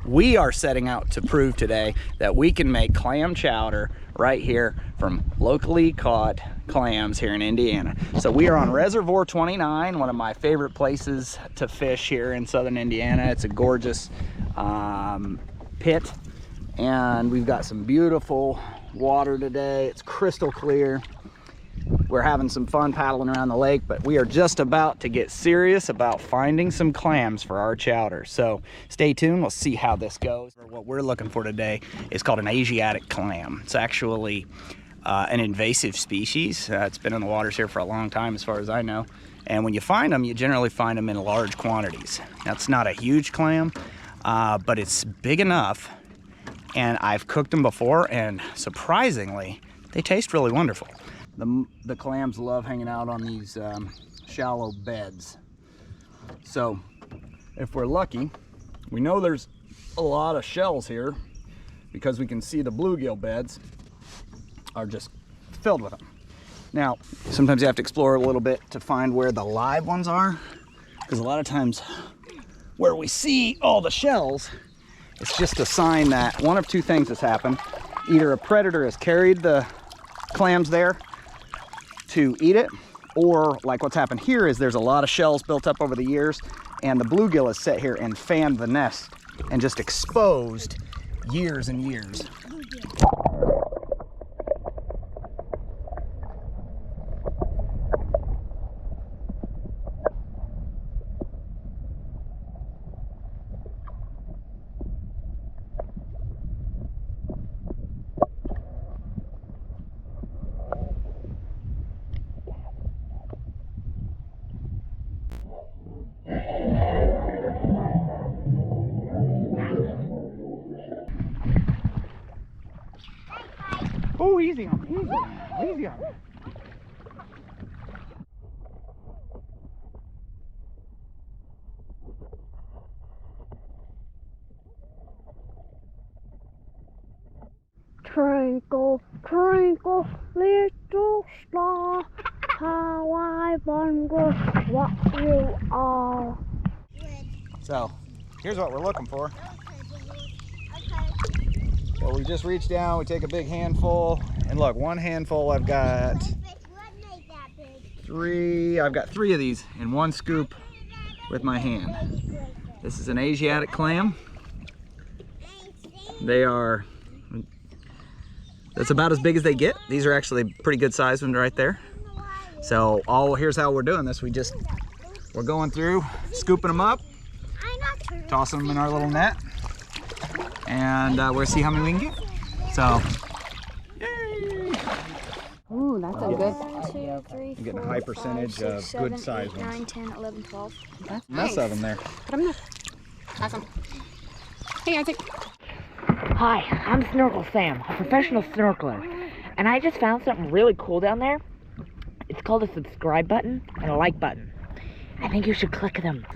We are setting out to prove today that we can make clam chowder right here from locally caught clams here in Indiana. So we are on Reservoir 29, one of my favorite places to fish here in southern Indiana. It's a gorgeous pit, and we've got some beautiful water today. It's crystal clear. We're having some fun paddling around the lake, but we are just about to get serious about finding some clams for our chowder. So stay tuned, we'll see how this goes. What we're looking for today is called an Asiatic clam. It's actually an invasive species. It's been in the waters here for a long time as far as I know. And when you find them, you generally find them in large quantities. Now, it's not a huge clam, but it's big enough. And I've cooked them before, and surprisingly, they taste really wonderful. The clams love hanging out on these shallow beds. So if we're lucky, we know there's a lot of shells here because we can see the bluegill beds are just filled with them. Now, sometimes you have to explore a little bit to find where the live ones are, because a lot of times where we see all the shells, it's just a sign that one of two things has happened. Either a predator has carried the clams there to eat it, or like what's happened here is there's a lot of shells built up over the years, and the bluegill has sat here and fanned the nest and just exposed years and years. Oh, easy on me, easy on me. Twinkle, twinkle, little star, how I wonder what you are. So, here's what we're looking for. So we just reach down, we take a big handful, and look, one handful I've got three of these in one scoop with my hand. This is an Asiatic clam. That's about as big as they get. These are actually pretty good sized ones right there. So here's how we're doing this. We're going through, scooping them up, tossing them in our little net, and we'll see how many we can get. So, yay! Ooh, that's a good. 1, 2, 3, I'm getting a 4, high percentage 5, 6, of 7, good sized 8, 9, ones. 10, 11, 12. That's Mess of them there. Put them there. Awesome. Hey, Isaac. Hi, I'm Snorkel Sam, a professional snorkeler, and I just found something really cool down there. It's called a subscribe button and a like button. I think you should click them.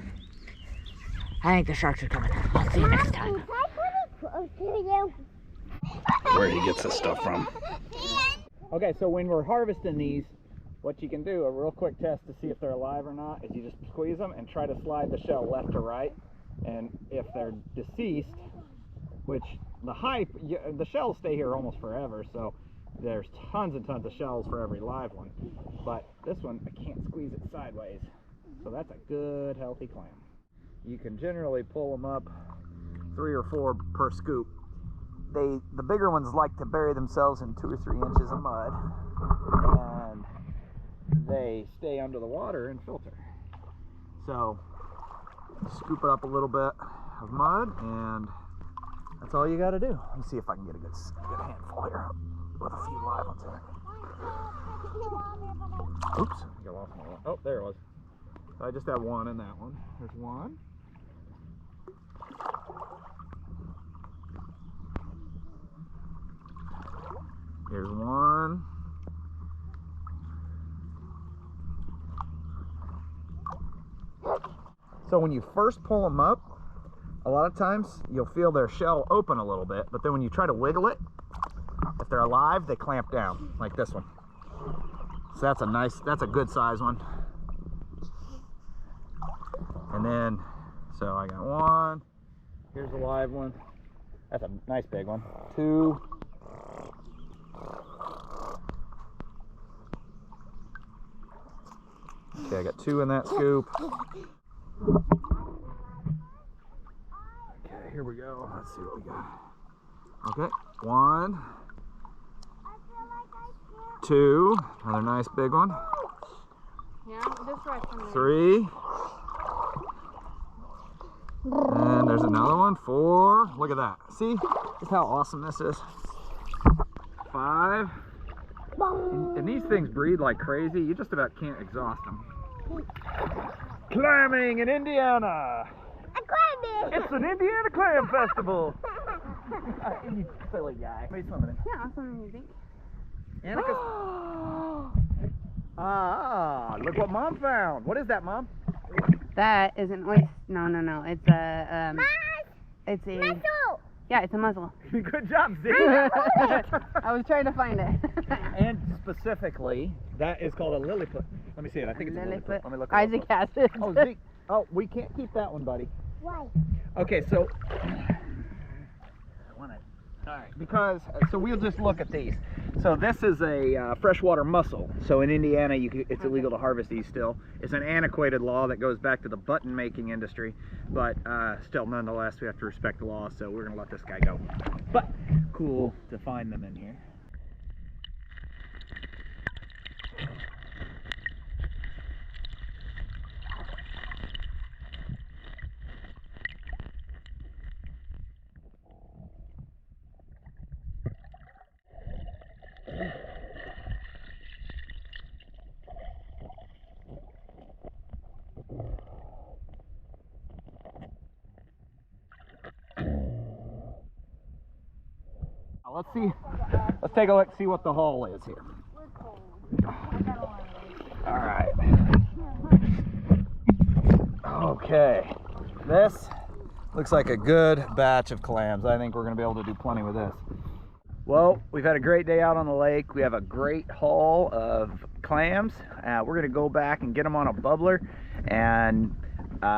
I think the sharks are coming. I'll see you next time. Where he gets this stuff from. Okay, so when we're harvesting these, what you can do, a real quick test to see if they're alive or not, is you just squeeze them and try to slide the shell left to right. And if they're deceased, which the shells stay here almost forever, so there's tons and tons of shells for every live one. But this one, I can't squeeze it sideways. So that's a good, healthy clam. You can generally pull them up 3 or 4 per scoop. The bigger ones like to bury themselves in 2 or 3 inches of mud, and they stay under the water and filter. So scoop it up a little bit of mud, and that's all you got to do. Let me see if I can get a good handful here with a few live ones in it. Oops, I lost my one. Oh, there it was. I just have one in that one. There's one. Here's one. So when you first pull them up, a lot of times you'll feel their shell open a little bit, but then when you try to wiggle it, if they're alive, they clamp down, like this one. So that's a good size one. And then, so I got one. Here's a live one. That's a nice big one. 2. Okay, I got 2 in that scoop. Okay, here we go. Let's see what we got. Okay, 1, 2, another nice big one. Yeah, just right from there. 3. And there's another one. 4. Look at that. See? Just how awesome this is. 5. And these things breed like crazy. You just about can't exhaust them. Clamming in Indiana. It's an Indiana Clam Festival. You silly guy. Made some of it. Yeah, something you think. Annika's. Ah, look what Mom found. What is that, Mom? That is an oyster. No. It's a it's a mussel. Yeah, it's a mussel. Good job, Z. I was trying to find it. And specifically, that is called a lilliput. Let me see it. I think it's a lilliput. Let me look. Isaac has it. Oh, Zeke. Oh, we can't keep that one, buddy. Why? Okay, so all right, because so we'll just look at these. So this is a freshwater mussel. So in Indiana, it's illegal to harvest these still. It's an antiquated law that goes back to the button making industry, but still, nonetheless, we have to respect the law. So we're gonna let this guy go. But cool to find them in here. Let's take a look, see what the haul is here. All right. Okay, this looks like a good batch of clams. I think we're gonna be able to do plenty with this. Well, we've had a great day out on the lake. We have a great haul of clams. We're gonna go back and get them on a bubbler, and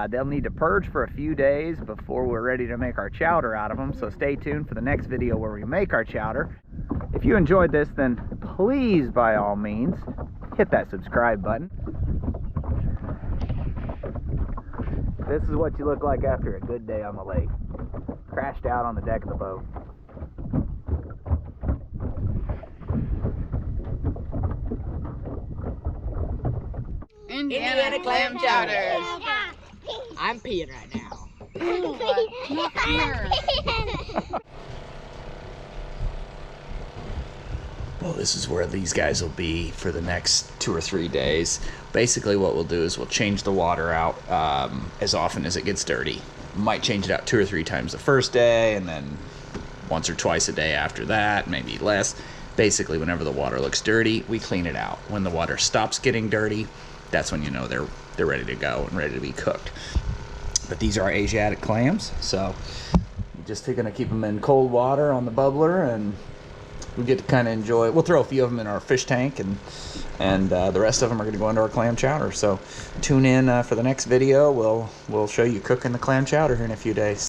they'll need to purge for a few days before we're ready to make our chowder out of them. So stay tuned for the next video where we make our chowder. If you enjoyed this, then please, by all means, hit that subscribe button. This is what you look like after a good day on the lake. Crashed out on the deck of the boat. Indiana Clam Chowder. I'm peeing right now. Not here. Well, this is where these guys will be for the next 2 or 3 days. Basically what we'll do is we'll change the water out as often as it gets dirty. Might change it out 2 or 3 times the first day, and then once or twice a day after that, maybe less. Basically, whenever the water looks dirty, we clean it out. When the water stops getting dirty, that's when you know they're ready to go and ready to be cooked. But these are Asiatic clams, so you're just gonna keep them in cold water on the bubbler, and we get to kind of enjoy. We'll throw a few of them in our fish tank, and the rest of them are gonna go into our clam chowder. So tune in for the next video. We'll show you cooking the clam chowder here in a few days.